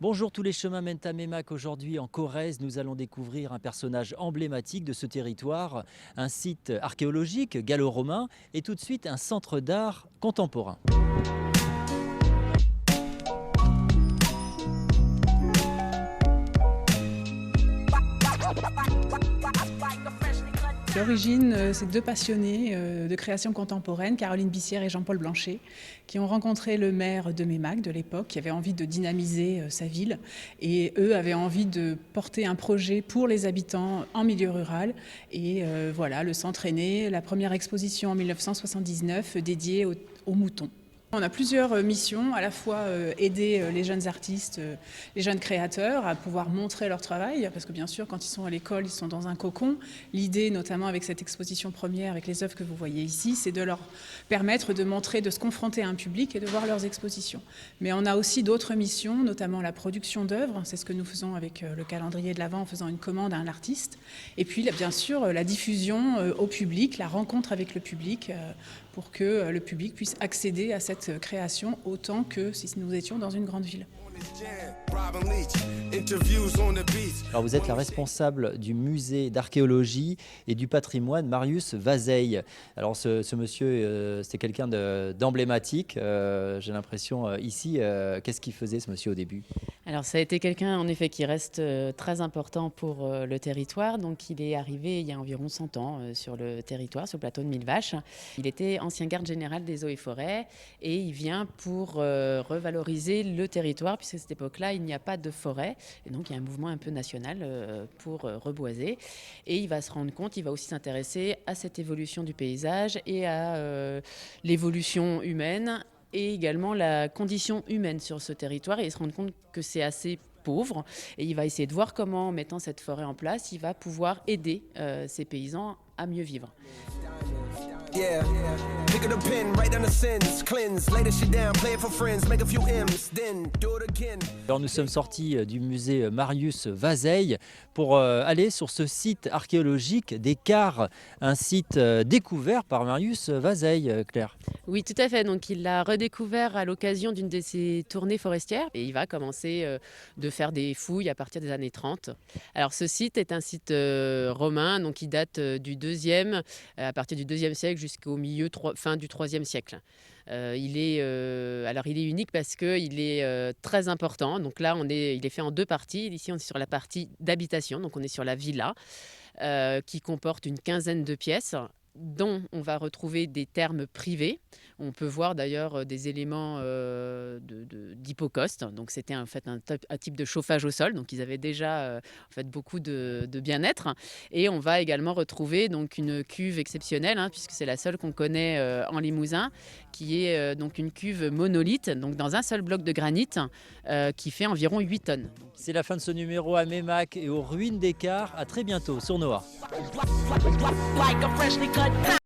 Bonjour, tous les chemins mènent à Meymac. Aujourd'hui, en Corrèze, nous allons découvrir un personnage emblématique de ce territoire, un site archéologique gallo-romain et tout de suite un centre d'art contemporain. L'origine, c'est deux passionnés de création contemporaine, Caroline Bissière et Jean-Paul Blanchet, qui ont rencontré le maire de Meymac de l'époque, qui avait envie de dynamiser sa ville. Et eux avaient envie de porter un projet pour les habitants en milieu rural. Et voilà, le centre est né, la première exposition en 1979 dédiée aux moutons. On a plusieurs missions, à la fois aider les jeunes artistes, les jeunes créateurs à pouvoir montrer leur travail, parce que bien sûr quand ils sont à l'école, ils sont dans un cocon. L'idée, notamment avec cette exposition première, avec les œuvres que vous voyez ici, c'est de leur permettre de montrer, de se confronter à un public et de voir leurs expositions. Mais on a aussi d'autres missions, notamment la production d'œuvres, c'est ce que nous faisons avec le calendrier de l'Avent en faisant une commande à un artiste. Et puis bien sûr la diffusion au public, la rencontre avec le public, pour que le public puisse accéder à cette création autant que si nous étions dans une grande ville. Alors vous êtes la responsable du musée d'archéologie et du patrimoine Marius Vazeille. Alors ce monsieur, c'était quelqu'un d'emblématique, j'ai l'impression ici. Qu'est-ce qu'il faisait ce monsieur au début ? Alors ça a été quelqu'un en effet qui reste très important pour le territoire. Donc il est arrivé il y a environ 100 ans sur le territoire, sur le plateau de Millevaches. Il était ancien garde général des eaux et forêts et il vient pour revaloriser le territoire puisque à cette époque-là il n'y a pas de forêt et donc il y a un mouvement un peu national pour reboiser. Et il va se rendre compte, il va aussi s'intéresser à cette évolution du paysage et à l'évolution humaine et également la condition humaine sur ce territoire et il se rend compte que c'est assez pauvre et il va essayer de voir comment, en mettant cette forêt en place, il va pouvoir aider ces paysans à mieux vivre. Alors nous sommes sortis du musée Marius Vazeille pour aller sur ce site archéologique des Carres, un site découvert par Marius Vazeille, Claire. Oui, tout à fait. Donc, il l'a redécouvert à l'occasion d'une de ses tournées forestières et il va commencer de faire des fouilles à partir des années 30. Alors, ce site est un site romain, donc il date à partir du 2e siècle jusqu'au fin du 3e siècle. Il est unique parce qu'il est très important. Donc là, il est fait en deux parties. Ici, on est sur la partie d'habitation, donc on est sur la villa qui comporte une quinzaine de pièces, dont on va retrouver des thermes privés. On peut voir d'ailleurs des éléments d'hypocauste. Donc c'était en fait un type de chauffage au sol. Donc ils avaient déjà en fait beaucoup de bien-être. Et on va également retrouver donc une cuve exceptionnelle, puisque c'est la seule qu'on connaît en Limousin, qui est donc une cuve monolithe, donc dans un seul bloc de granit, qui fait environ 8 tonnes. C'est la fin de ce numéro à Meymac et aux ruines des Carres. À très bientôt sur Noah.